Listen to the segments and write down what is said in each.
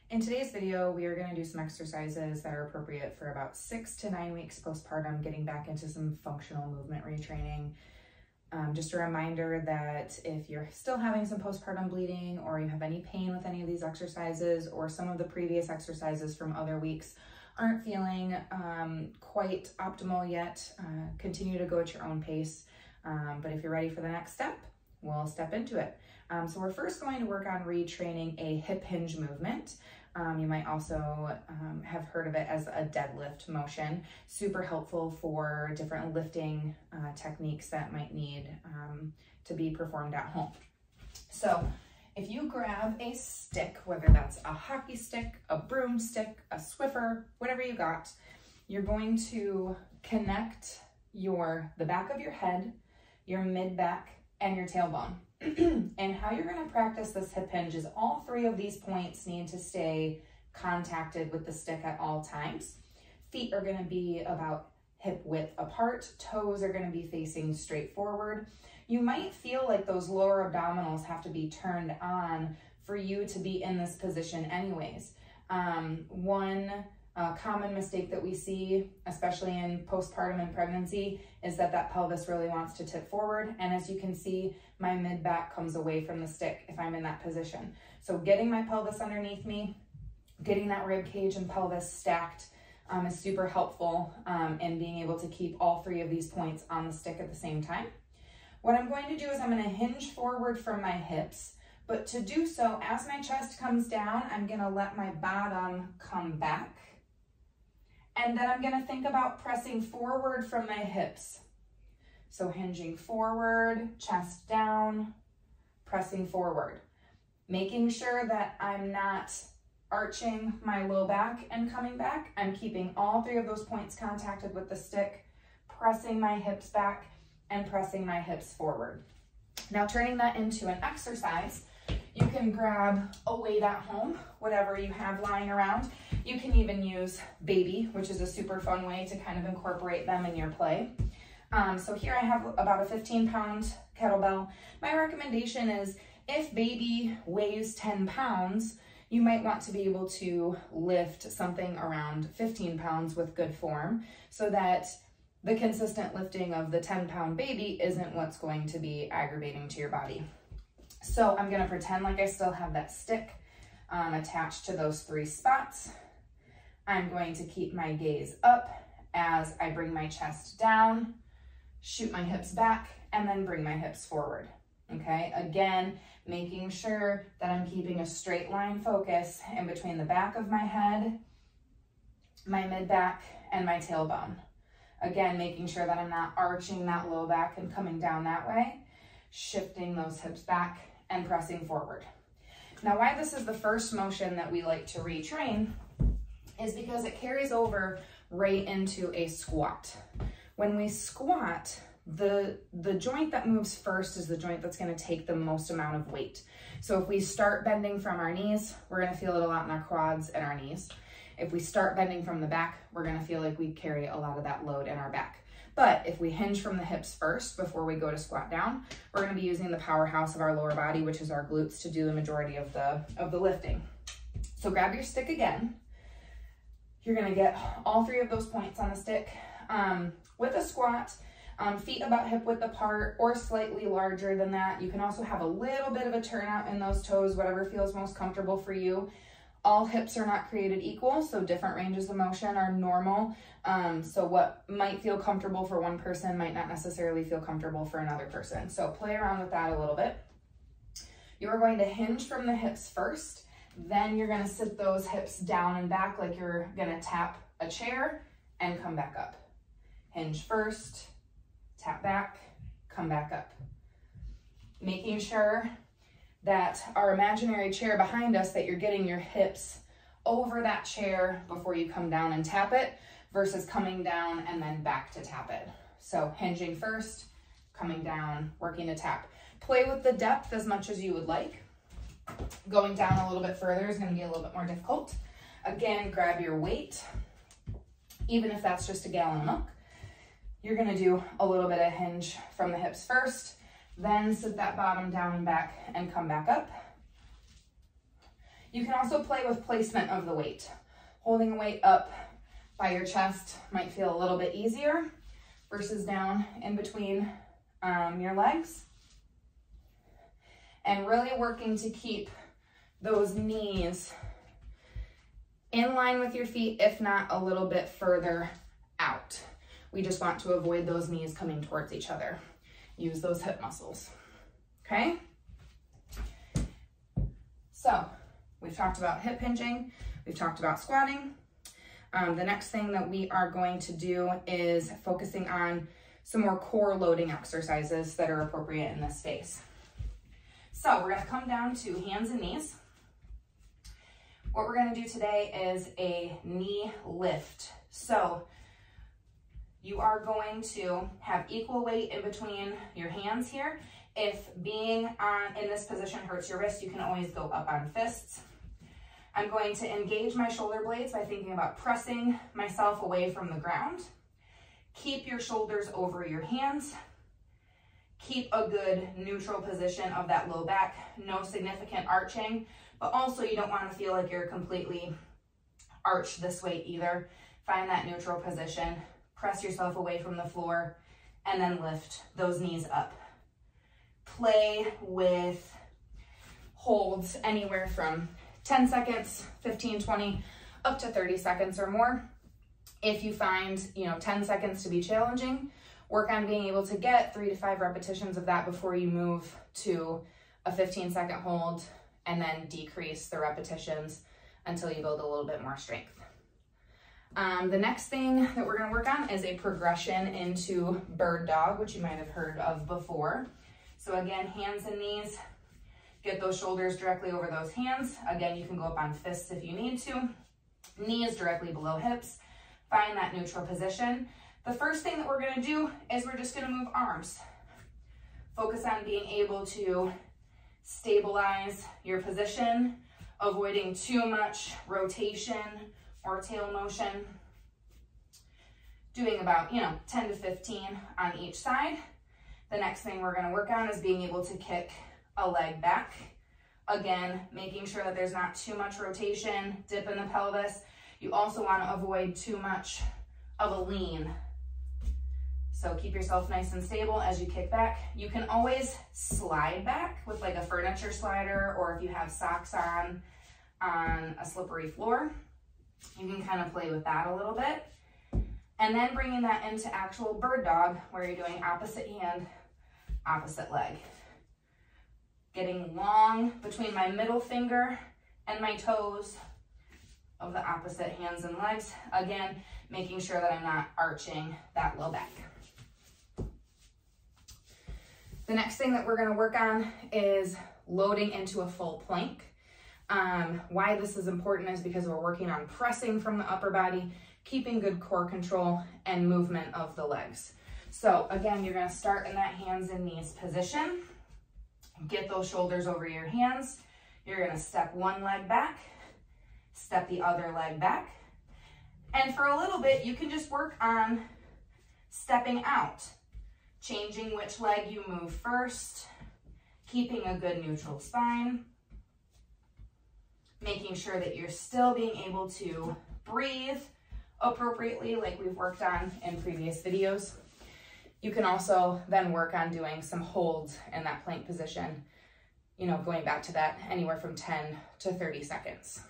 In today's video, we are going to do some exercises that are appropriate for about 6 to 9 weeks postpartum, getting back into some functional movement retraining. Just a reminder that if you're still having some postpartum bleeding or you have any pain with any of these exercises or some of the previous exercises from other weeks aren't feeling quite optimal yet, continue to go at your own pace. But if you're ready for the next step, we'll step into it. So we're first going to work on retraining a hip hinge movement. You might also have heard of it as a deadlift motion. Super helpful for different lifting techniques that might need to be performed at home. So if you grab a stick, whether that's a hockey stick, a broomstick, a Swiffer, whatever you got, you're going to connect the back of your head, your mid-back, and your tailbone. And how you're going to practice this hip hinge is all three of these points need to stay contacted with the stick at all times. Feet are going to be about hip width apart. Toes are going to be facing straight forward. You might feel like those lower abdominals have to be turned on for you to be in this position anyways. One common mistake that we see, especially in postpartum and pregnancy, is that pelvis really wants to tip forward. And as you can see, my mid-back comes away from the stick if I'm in that position. So getting my pelvis underneath me, getting that rib cage and pelvis stacked is super helpful in being able to keep all three of these points on the stick at the same time. What I'm going to do is I'm going to hinge forward from my hips, but to do so, as my chest comes down, I'm going to let my bottom come back. And then I'm going to think about pressing forward from my hips. So hinging forward, chest down, pressing forward. Making sure that I'm not arching my low back and coming back. I'm keeping all three of those points contacted with the stick, pressing my hips back and pressing my hips forward. Now turning that into an exercise, you can grab a weight at home, whatever you have lying around. You can even use baby, which is a super fun way to kind of incorporate them in your play. So here I have about a 15-pound kettlebell. My recommendation is if baby weighs 10 pounds, you might want to be able to lift something around 15 pounds with good form so that the consistent lifting of the 10-pound baby isn't what's going to be aggravating to your body. So I'm going to pretend like I still have that stick attached to those three spots. I'm going to keep my gaze up as I bring my chest down, shoot my hips back, and then bring my hips forward. Okay, again, making sure that I'm keeping a straight line focus in between the back of my head, my mid-back, and my tailbone. Again, making sure that I'm not arching that low back and coming down that way, shifting those hips back and pressing forward. Now, why this is the first motion that we like to retrain is because it carries over right into a squat. When we squat, the joint that moves first is the joint that's going to take the most amount of weight. So if we start bending from our knees, we're going to feel it a lot in our quads and our knees. If we start bending from the back, we're going to feel like we carry a lot of that load in our back. But if we hinge from the hips first before we go to squat down, we're going to be using the powerhouse of our lower body, which is our glutes, to do the majority of the lifting. So grab your stick again. You're going to get all three of those points on the stick. With a squat, feet about hip width apart or slightly larger than that. You can also have a little bit of a turnout in those toes, whatever feels most comfortable for you. All hips are not created equal, so different ranges of motion are normal. So what might feel comfortable for one person might not necessarily feel comfortable for another person. So play around with that a little bit. You're going to hinge from the hips first. Then you're going to sit those hips down and back like you're going to tap a chair and come back up. Hinge first, tap back, come back up. Making sure that our imaginary chair behind us, that you're getting your hips over that chair before you come down and tap it versus coming down and then back to tap it. So hinging first, coming down, working to tap. Play with the depth as much as you would like. Going down a little bit further is going to be a little bit more difficult. Again, grab your weight, even if that's just a gallon of milk. You're going to do a little bit of hinge from the hips first, then sit that bottom down and back and come back up. You can also play with placement of the weight. Holding a weight up by your chest might feel a little bit easier versus down in between your legs. And really working to keep those knees in line with your feet, if not a little bit further out. We just want to avoid those knees coming towards each other. Use those hip muscles, okay? So we've talked about hip hinging, we've talked about squatting. The next thing that we are going to do is focusing on some more core loading exercises that are appropriate in this space. So we're gonna come down to hands and knees. What we're gonna do today is a knee lift. So you are going to have equal weight in between your hands here. If being in this position hurts your wrist, you can always go up on fists. I'm going to engage my shoulder blades by thinking about pressing myself away from the ground. Keep your shoulders over your hands. Keep a good neutral position of that low back, no significant arching, but also you don't want to feel like you're completely arched this way either. Find that neutral position, press yourself away from the floor, and then lift those knees up. Play with holds anywhere from 10 seconds, 15, 20, up to 30 seconds or more. If you find, 10 seconds to be challenging, work on being able to get 3 to 5 repetitions of that before you move to a 15-second hold, and then decrease the repetitions until you build a little bit more strength. The next thing that we're gonna work on is a progression into bird dog, which you might have heard of before. So again, hands and knees, get those shoulders directly over those hands. Again, you can go up on fists if you need to. Knees directly below hips. Find that neutral position. The first thing that we're gonna do is we're just gonna move arms. Focus on being able to stabilize your position, avoiding too much rotation or tail motion. Doing about, 10 to 15 on each side. The next thing we're gonna work on is being able to kick a leg back. Again, making sure that there's not too much rotation, dip in the pelvis. You also wanna avoid too much of a lean. So keep yourself nice and stable as you kick back. You can always slide back with like a furniture slider, or if you have socks on a slippery floor, you can kind of play with that a little bit. And then bringing that into actual bird dog, where you're doing opposite hand, opposite leg. Getting long between my middle finger and my toes of the opposite hands and legs. Again, making sure that I'm not arching that low back. The next thing that we're gonna work on is loading into a full plank. Why this is important is because we're working on pressing from the upper body, keeping good core control and movement of the legs. So again, you're gonna start in that hands and knees position. Get those shoulders over your hands. You're gonna step one leg back, step the other leg back. And for a little bit, you can just work on stepping out, changing which leg you move first, keeping a good neutral spine, making sure that you're still being able to breathe appropriately like we've worked on in previous videos. You can also then work on doing some holds in that plank position, going back to that anywhere from 10 to 30 seconds.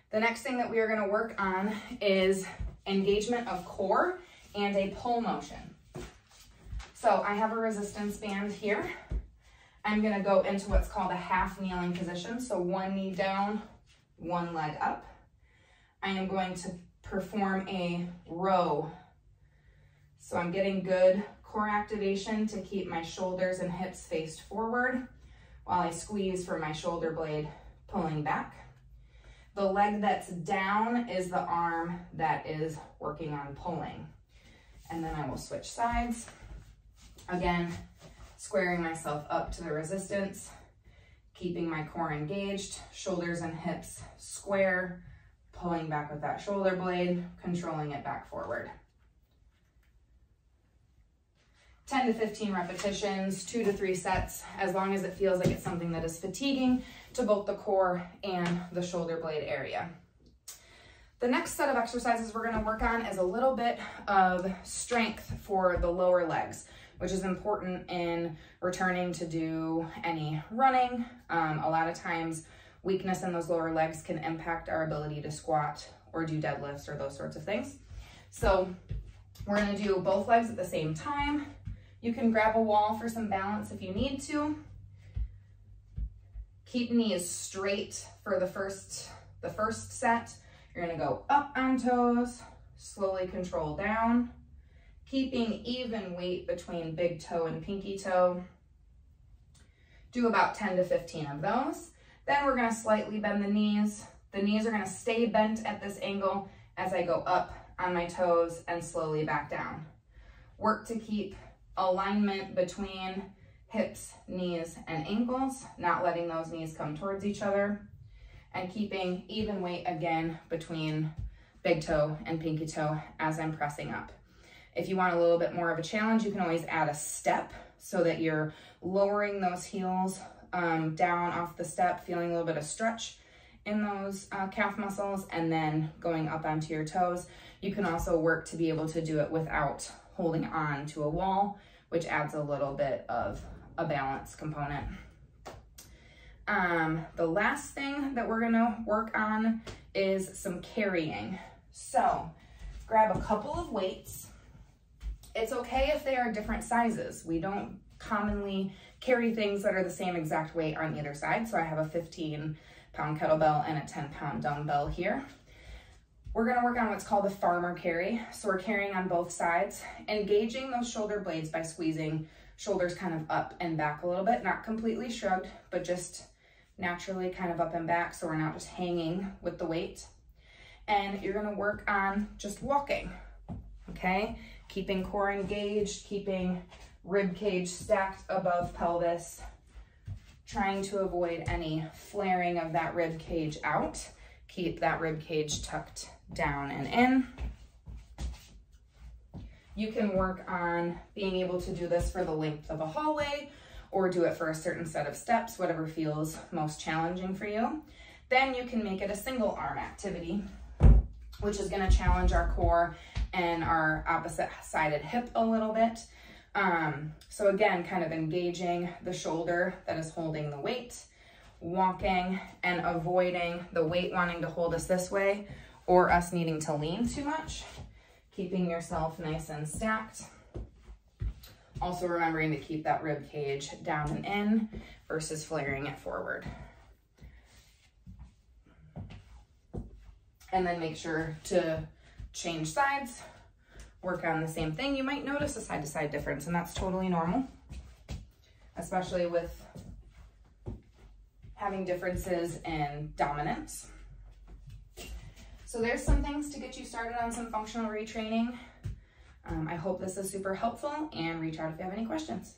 The next thing that we are gonna work on is engagement of core and a pull motion. So I have a resistance band here. I'm gonna go into what's called a half kneeling position. So one knee down, one leg up. I am going to perform a row. So I'm getting good core activation to keep my shoulders and hips faced forward while I squeeze for my shoulder blade pulling back. The leg that's down is the arm that is working on pulling. And then I will switch sides. Again, squaring myself up to the resistance, keeping my core engaged, shoulders and hips square, pulling back with that shoulder blade, controlling it back forward. 10 to 15 repetitions, 2 to 3 sets. As long as it feels like it's something that is fatiguing, to both the core and the shoulder blade area. The next set of exercises we're going to work on is a little bit of strength for the lower legs, which is important in returning to do any running. A lot of times weakness in those lower legs can impact our ability to squat or do deadlifts or those sorts of things. So we're going to do both legs at the same time. You can grab a wall for some balance if you need to. Keep knees straight for the first set. You're going to go up on toes, slowly control down, keeping even weight between big toe and pinky toe. Do about 10 to 15 of those. Then we're going to slightly bend the knees. The knees are going to stay bent at this angle as I go up on my toes and slowly back down. Work to keep alignment between hips, knees, and ankles, not letting those knees come towards each other, and keeping even weight again between big toe and pinky toe as I'm pressing up. If you want a little bit more of a challenge, you can always add a step so that you're lowering those heels down off the step, feeling a little bit of stretch in those calf muscles, and then going up onto your toes. You can also work to be able to do it without holding on to a wall, which adds a little bit of a balance component. The last thing that we're gonna work on is some carrying. So grab a couple of weights. It's okay if they are different sizes. We don't commonly carry things that are the same exact weight on either side. So I have a 15-pound kettlebell and a 10-pound dumbbell here. We're gonna work on what's called the farmer carry. So we're carrying on both sides, engaging those shoulder blades by squeezing shoulders kind of up and back a little bit, not completely shrugged, but just naturally kind of up and back, so we're not just hanging with the weight. And you're gonna work on just walking, okay? Keeping core engaged, keeping rib cage stacked above pelvis, trying to avoid any flaring of that rib cage out. Keep that rib cage tucked down and in. You can work on being able to do this for the length of a hallway or do it for a certain set of steps, whatever feels most challenging for you. Then you can make it a single arm activity, which is gonna challenge our core and our opposite sided hip a little bit. So again, kind of engaging the shoulder that is holding the weight, walking and avoiding the weight wanting to hold us this way or us needing to lean too much, keeping yourself nice and stacked. Also remembering to keep that rib cage down and in versus flaring it forward. And then make sure to change sides, work on the same thing. You might notice a side-to-side difference, and that's totally normal, especially with having differences in dominance. So there's some things to get you started on some functional retraining. I hope this is super helpful, and reach out if you have any questions.